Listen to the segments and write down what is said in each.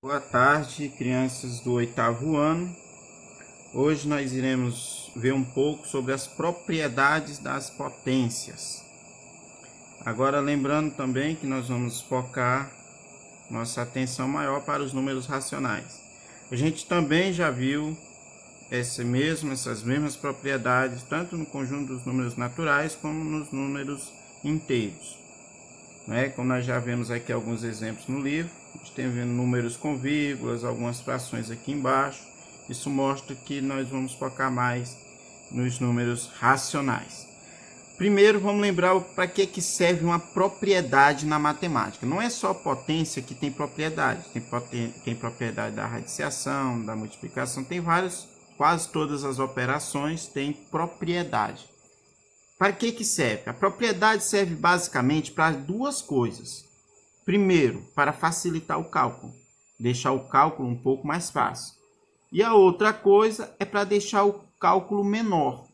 Boa tarde, crianças do oitavo ano. Hoje nós iremos ver um pouco sobre as propriedades das potências. Agora lembrando também que nós vamos focar nossa atenção maior para os números racionais. A gente também já viu essas mesmas propriedades tanto no conjunto dos números naturais como nos números inteiros. Como nós já vemos aqui alguns exemplos no livro, a gente tem números com vírgulas, algumas frações aqui embaixo. Isso mostra que nós vamos focar mais nos números racionais. Primeiro, vamos lembrar para que serve uma propriedade na matemática. Não é só potência que tem propriedade. Tem propriedade da radiciação, da multiplicação, tem vários, quase todas as operações têm propriedade. Para que serve? A propriedade serve basicamente para duas coisas. Primeiro, para facilitar o cálculo, deixar o cálculo um pouco mais fácil. E a outra coisa é para deixar o cálculo menor.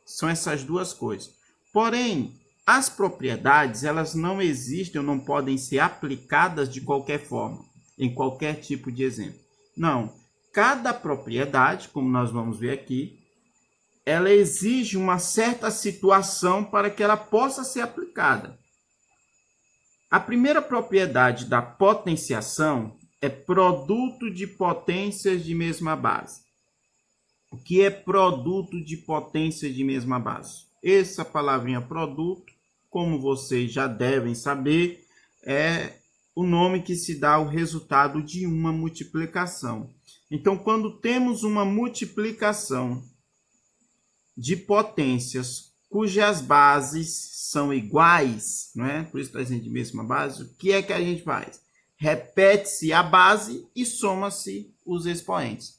São essas duas coisas. Porém, as propriedades, elas não existem ou não podem ser aplicadas de qualquer forma, em qualquer tipo de exemplo. Não. Cada propriedade, como nós vamos ver aqui, ela exige uma certa situação para que ela possa ser aplicada. A primeira propriedade da potenciação é produto de potências de mesma base. O que é produto de potências de mesma base? Essa palavrinha produto, como vocês já devem saber, é o nome que se dá ao resultado de uma multiplicação. Então, quando temos uma multiplicação de potências cujas bases são iguais, não é? Por isso está dizendo de mesma base. O que é que a gente faz? Repete-se a base e soma-se os expoentes.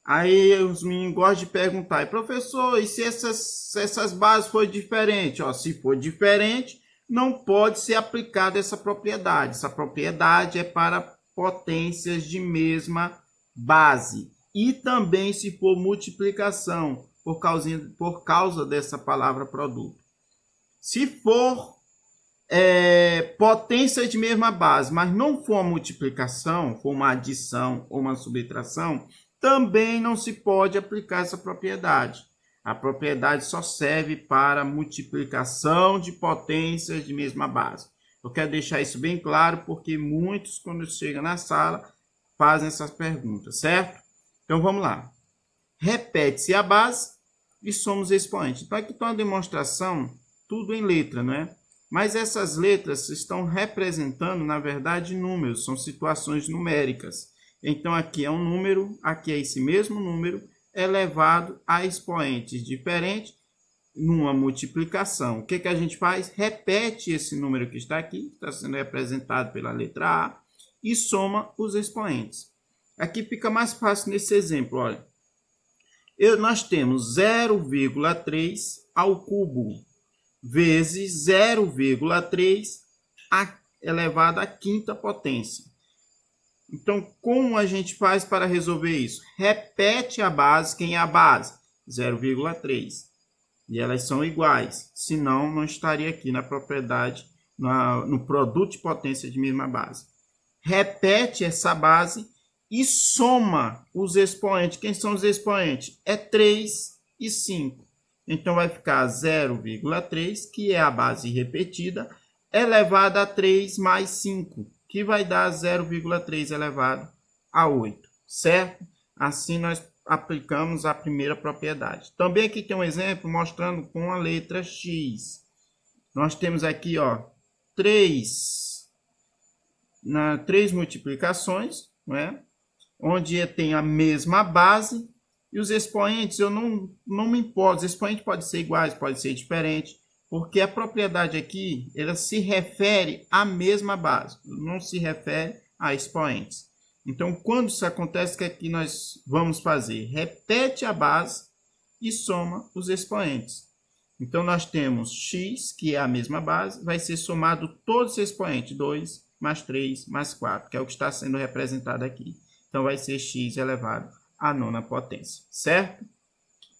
Aí os meninos gostam de perguntar, professor, e se essas bases forem diferentes? Se for diferente, não pode ser aplicada essa propriedade. Essa propriedade é para potências de mesma base. E também se for multiplicação, por causa dessa palavra produto. Se for potência de mesma base, mas não for uma multiplicação, for uma adição ou uma subtração, também não se pode aplicar essa propriedade. A propriedade só serve para multiplicação de potências de mesma base. Eu quero deixar isso bem claro, porque muitos, quando chegam na sala, fazem essas perguntas, certo? Então, vamos lá. Repete-se a base e somos expoentes. Então, aqui está uma demonstração, tudo em letra, não é? Mas essas letras estão representando, na verdade, números, são situações numéricas. Então, aqui é um número, aqui é esse mesmo número, elevado a expoentes diferentes numa multiplicação. O que a gente faz? Repete esse número que está aqui, está sendo representado pela letra A, e soma os expoentes. Aqui fica mais fácil nesse exemplo, olha. Nós temos 0,3 ao cubo vezes 0,3 elevado à quinta potência. Então, como a gente faz para resolver isso? Repete a base. Quem é a base? 0,3. E elas são iguais. Senão, não estaria aqui na propriedade, no produto de potência de mesma base. Repete essa base e soma os expoentes. Quem são os expoentes? É 3 e 5. Então, vai ficar 0,3, que é a base repetida, elevada a 3 mais 5, que vai dar 0,3 elevado a 8, certo? Assim, nós aplicamos a primeira propriedade. Também aqui tem um exemplo mostrando com a letra X. Nós temos aqui, três multiplicações, não é? Onde tem a mesma base, e os expoentes, eu não me importo, os expoentes podem ser iguais, pode ser diferente, porque a propriedade aqui, ela se refere à mesma base, não se refere a expoentes. Então, quando isso acontece, o que é que nós vamos fazer? Repete a base e soma os expoentes. Então, nós temos x, que é a mesma base, vai ser somado todos os expoentes, 2 mais 3 mais 4, que é o que está sendo representado aqui. Então, vai ser x elevado à nona potência, certo?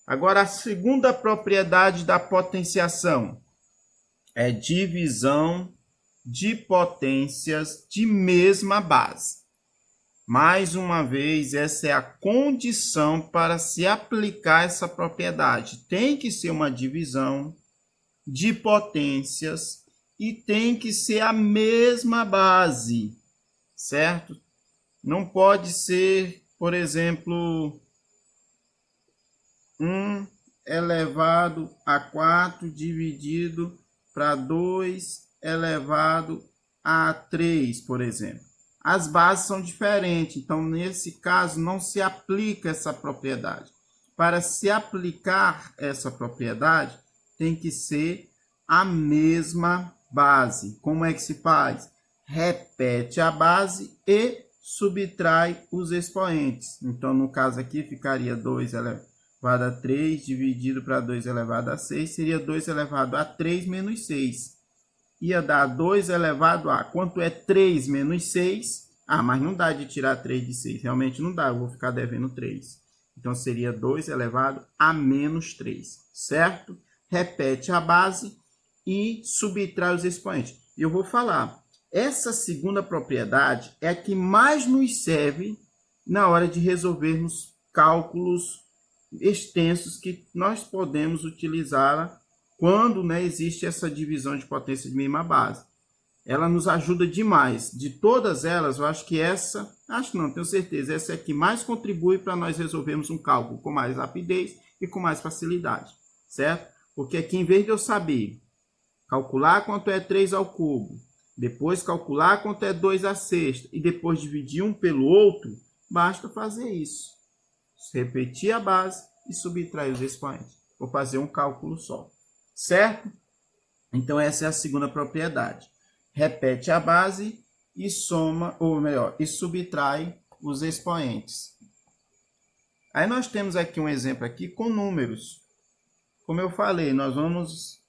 Agora, a segunda propriedade da potenciação é divisão de potências de mesma base. Mais uma vez, essa é a condição para se aplicar essa propriedade. Tem que ser uma divisão de potências e tem que ser a mesma base, certo? Não pode ser, por exemplo, 1 elevado a 4 dividido para 2 elevado a 3, por exemplo. As bases são diferentes, então nesse caso não se aplica essa propriedade. Para se aplicar essa propriedade, tem que ser a mesma base. Como é que se faz? Repete a base e subtrai os expoentes. Então, no caso aqui, ficaria 2 elevado a 3 dividido para 2 elevado a 6, seria 2 elevado a 3 menos 6. Ia dar 2 elevado a... Quanto é 3 menos 6? Ah, mas não dá de tirar 3 de 6. Realmente não dá, eu vou ficar devendo 3. Então, seria 2 elevado a menos 3, certo? Repete a base e subtrai os expoentes. Eu vou falar, essa segunda propriedade é a que mais nos serve na hora de resolvermos cálculos extensos que nós podemos utilizá-la quando, né, existe essa divisão de potência de mínima base. Ela nos ajuda demais. De todas elas, eu acho que essa, acho não, tenho certeza, essa é a que mais contribui para nós resolvermos um cálculo com mais rapidez e com mais facilidade, certo? Porque aqui, em vez de eu saber calcular quanto é 3 ao cubo, depois calcular quanto é 2 à sexta e depois dividir um pelo outro, basta fazer isso. Repetir a base e subtrair os expoentes. Vou fazer um cálculo só. Certo? Então, essa é a segunda propriedade. Repete a base e soma, ou melhor, e subtrai os expoentes. Aí nós temos aqui um exemplo aqui com números. Como eu falei, nós vamos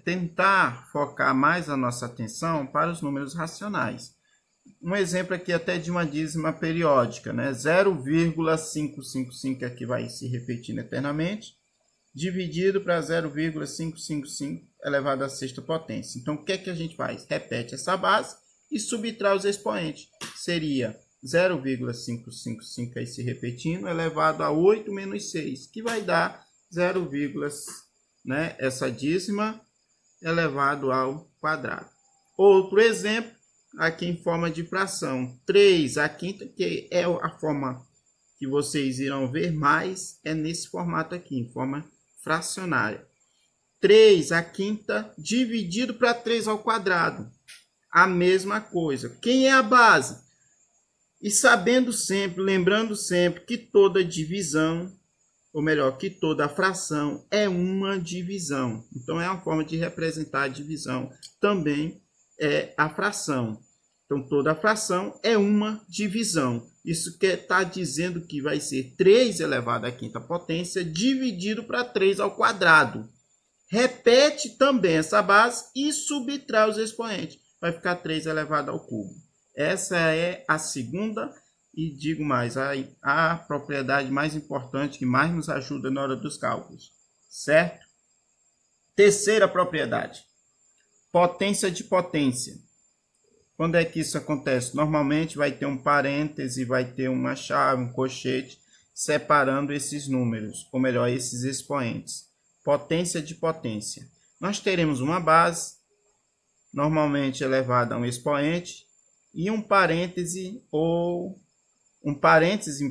tentar focar mais a nossa atenção para os números racionais. Um exemplo aqui até de uma dízima periódica, né? 0,555 aqui vai se repetindo eternamente, dividido para 0,555 elevado à sexta potência. Então, o que é que a gente faz? Repete essa base e subtrai os expoentes. Seria 0,555 aí se repetindo, elevado a 8 menos 6, que vai dar 0, né? Essa dízima elevado ao quadrado. Outro exemplo, aqui em forma de fração. 3 à quinta, que é a forma que vocês irão ver mais, é nesse formato aqui, em forma fracionária. 3 à quinta dividido para 3 ao quadrado. A mesma coisa. Quem é a base? E sabendo sempre, lembrando sempre que toda divisão, ou melhor, que toda fração é uma divisão. Então, é uma forma de representar a divisão. Também é a fração. Então, toda fração é uma divisão. Isso está dizendo que vai ser 3 elevado à quinta potência dividido para 3 ao quadrado. Repete também essa base e subtrai os expoentes. Vai ficar 3 elevado ao cubo. Essa é a segunda e digo mais, a propriedade mais importante que mais nos ajuda na hora dos cálculos. Certo? Terceira propriedade. Potência de potência. Quando é que isso acontece? Normalmente vai ter um parêntese, vai ter uma chave, um colchete, separando esses números, ou melhor, esses expoentes. Potência de potência. Nós teremos uma base, normalmente elevada a um expoente, e um parêntese,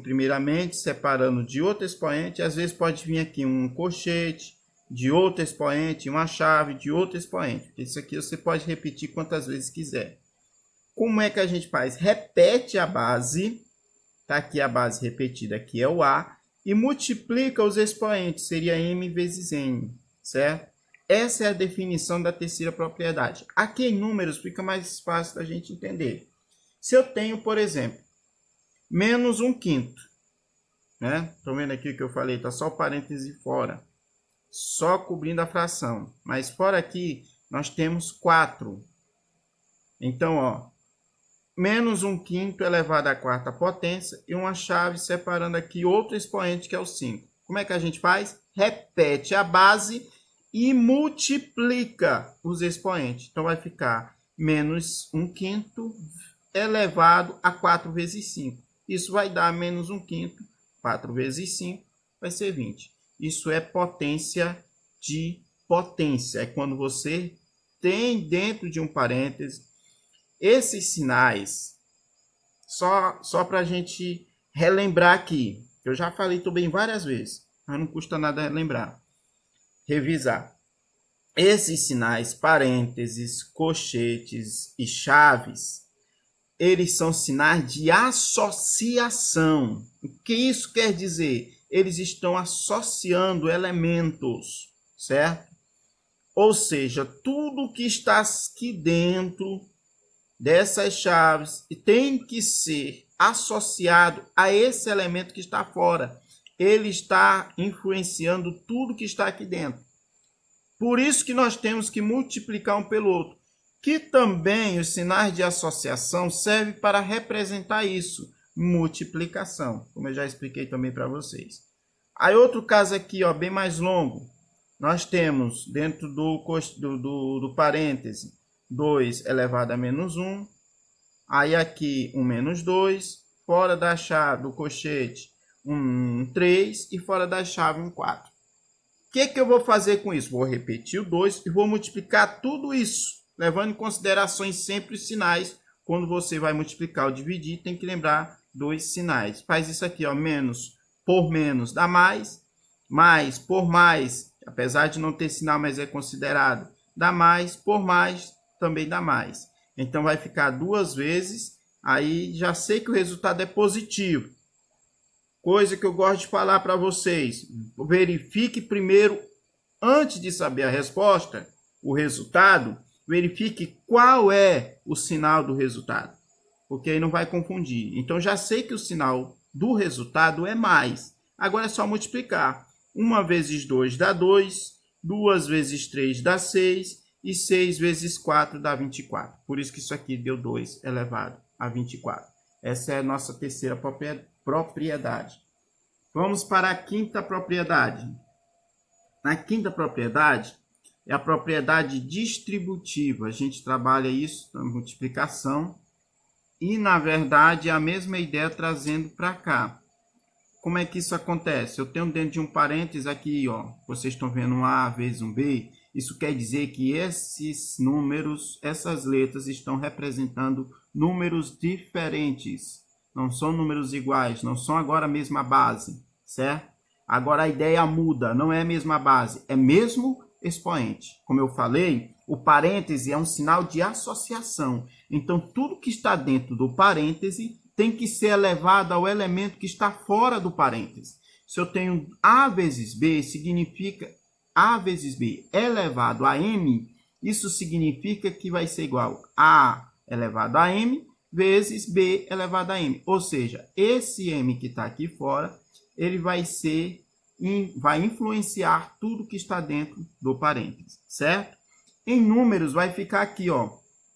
primeiramente, separando de outro expoente. Às vezes pode vir aqui um colchete, de outro expoente, uma chave, de outro expoente. Isso aqui você pode repetir quantas vezes quiser. Como é que a gente faz? Repete a base, tá aqui a base repetida, aqui é o A, e multiplica os expoentes, seria M vezes N, certo? Essa é a definição da terceira propriedade. Aqui em números fica mais fácil da gente entender. Se eu tenho, por exemplo, menos 1/5, né? Estão vendo aqui o que eu falei, tá só o parêntese fora, só cobrindo a fração. Mas fora aqui, nós temos 4. Então, ó, menos 1/5 elevado à quarta potência e uma chave separando aqui outro expoente que é o 5. Como é que a gente faz? Repete a base e multiplica os expoentes. Então, vai ficar menos 1/5 elevado a 4 vezes 5. Isso vai dar menos 1/5. 4 vezes 5 vai ser 20. Isso é potência de potência. É quando você tem dentro de um parêntese esses sinais. Só para a gente relembrar aqui. Eu já falei também várias vezes, mas não custa nada lembrar. Revisar. Esses sinais, parênteses, colchetes e chaves, eles são sinais de associação. O que isso quer dizer? Eles estão associando elementos, certo? Ou seja, tudo que está aqui dentro dessas chaves tem que ser associado a esse elemento que está fora. Ele está influenciando tudo que está aqui dentro. Por isso que nós temos que multiplicar um pelo outro. Que também os sinais de associação servem para representar isso. Multiplicação, como eu já expliquei também para vocês. Aí outro caso aqui, ó, bem mais longo. Nós temos dentro do parêntese 2 elevado a menos 1. Aí aqui um menos 2. Fora da chave do colchete um 3. E fora da chave um 4. O que eu vou fazer com isso? Vou repetir o 2 e vou multiplicar tudo isso, levando em consideração sempre os sinais. Quando você vai multiplicar ou dividir, tem que lembrar dos sinais. Faz isso aqui, ó, menos por menos dá mais por mais, apesar de não ter sinal, mas é considerado, dá mais, por mais também dá mais. Então vai ficar 2 vezes, aí já sei que o resultado é positivo. Coisa que eu gosto de falar para vocês, verifique primeiro, antes de saber a resposta, o resultado, verifique qual é o sinal do resultado, porque aí não vai confundir. Então já sei que o sinal do resultado é mais. Agora é só multiplicar. 1 vezes 2 dá 2, 2 vezes 3 dá 6 e 6 vezes 4 dá 24. Por isso que isso aqui deu 2 elevado a 24. Essa é a nossa terceira propriedade. Vamos para a quinta propriedade. Na quinta propriedade é a propriedade distributiva. A gente trabalha isso na multiplicação e, na verdade, é a mesma ideia trazendo para cá. Como é que isso acontece? Eu tenho dentro de um parênteses aqui, ó, vocês estão vendo um A vezes um B. Isso quer dizer que esses números, essas letras estão representando números diferentes. Não são números iguais, não são agora a mesma base, certo? Agora a ideia muda, não é a mesma base, é mesmo expoente. Como eu falei, o parêntese é um sinal de associação. Então, tudo que está dentro do parêntese tem que ser elevado ao elemento que está fora do parêntese. Se eu tenho A vezes B, significa A vezes B elevado a M, isso significa que vai ser igual a elevado a M vezes B elevado a M. Ou seja, esse M que está aqui fora, ele vai influenciar tudo que está dentro do parêntese, certo? Em números vai ficar aqui, ó,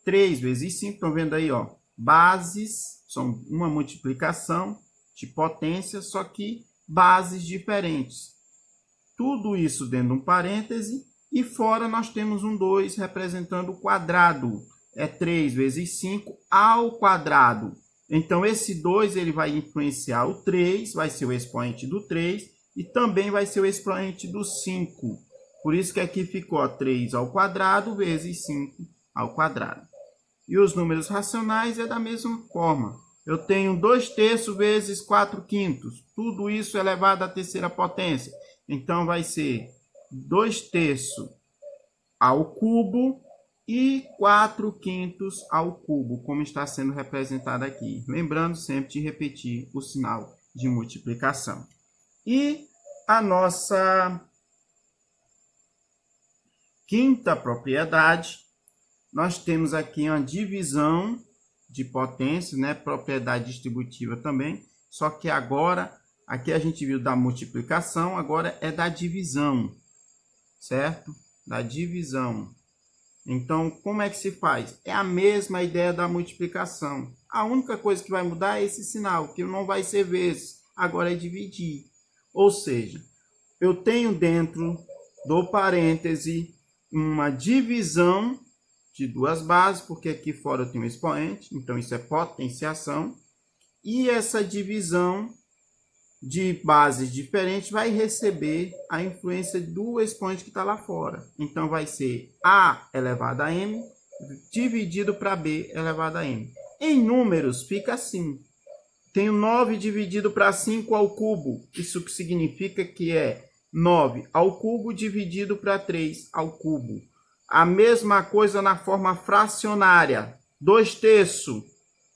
3 vezes 5, estão vendo aí, ó, bases, são uma multiplicação de potência, só que bases diferentes. Tudo isso dentro de um parêntese e fora nós temos um 2 representando o quadrado. É 3 vezes 5 ao quadrado. Então, esse 2 ele vai influenciar o 3, vai ser o expoente do 3 e também vai ser o expoente do 5. Por isso que aqui ficou 3 ao quadrado vezes 5 ao quadrado. E os números racionais é da mesma forma. Eu tenho 2/3 vezes 4/5. Tudo isso elevado à terceira potência. Então, vai ser 2/3 ao cubo e 4/5 ao cubo, como está sendo representado aqui. Lembrando sempre de repetir o sinal de multiplicação. E a nossa quinta propriedade, nós temos aqui uma divisão de potência, né? Propriedade distributiva também, só que agora, aqui a gente viu da multiplicação, agora é da divisão, certo? Da divisão. Então, como é que se faz? É a mesma ideia da multiplicação. A única coisa que vai mudar é esse sinal, que não vai ser vezes, agora é dividir. Ou seja, eu tenho dentro do parêntese uma divisão de duas bases, porque aqui fora eu tenho um expoente, então isso é potenciação. E essa divisão de bases diferentes vai receber a influência do expoente que está lá fora. Então vai ser A elevado a M dividido para B elevado a M. Em números fica assim. Tenho 9 dividido para 5 ao cubo. Isso que significa que é 9 ao cubo dividido para 3 ao cubo. A mesma coisa na forma fracionária. 2/3.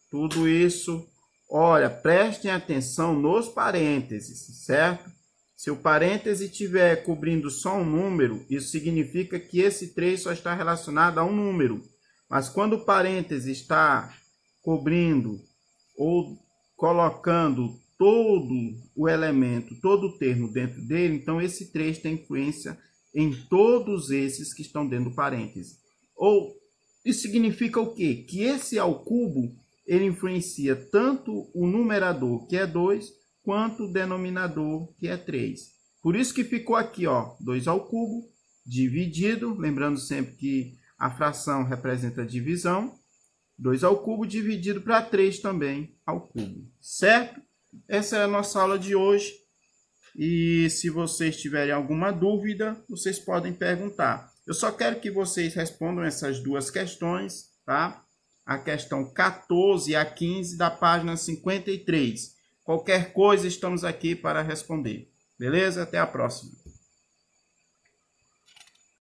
Tudo isso, olha, prestem atenção nos parênteses, certo? Se o parêntese estiver cobrindo só um número, isso significa que esse 3 só está relacionado a um número. Mas quando o parêntese está cobrindo ou colocando todo o elemento, todo o termo dentro dele, então esse 3 tem influência em todos esses que estão dentro do parêntese. Ou isso significa o quê? Que esse ao cubo, ele influencia tanto o numerador, que é 2, quanto o denominador, que é 3. Por isso que ficou aqui, ó, 2 ao cubo, dividido, lembrando sempre que a fração representa a divisão, 2 ao cubo dividido para 3 também ao cubo, certo? Essa é a nossa aula de hoje. E se vocês tiverem alguma dúvida, vocês podem perguntar. Eu só quero que vocês respondam essas duas questões, tá? A questão 14 e a 15 da página 53. Qualquer coisa, estamos aqui para responder. Beleza? Até a próxima.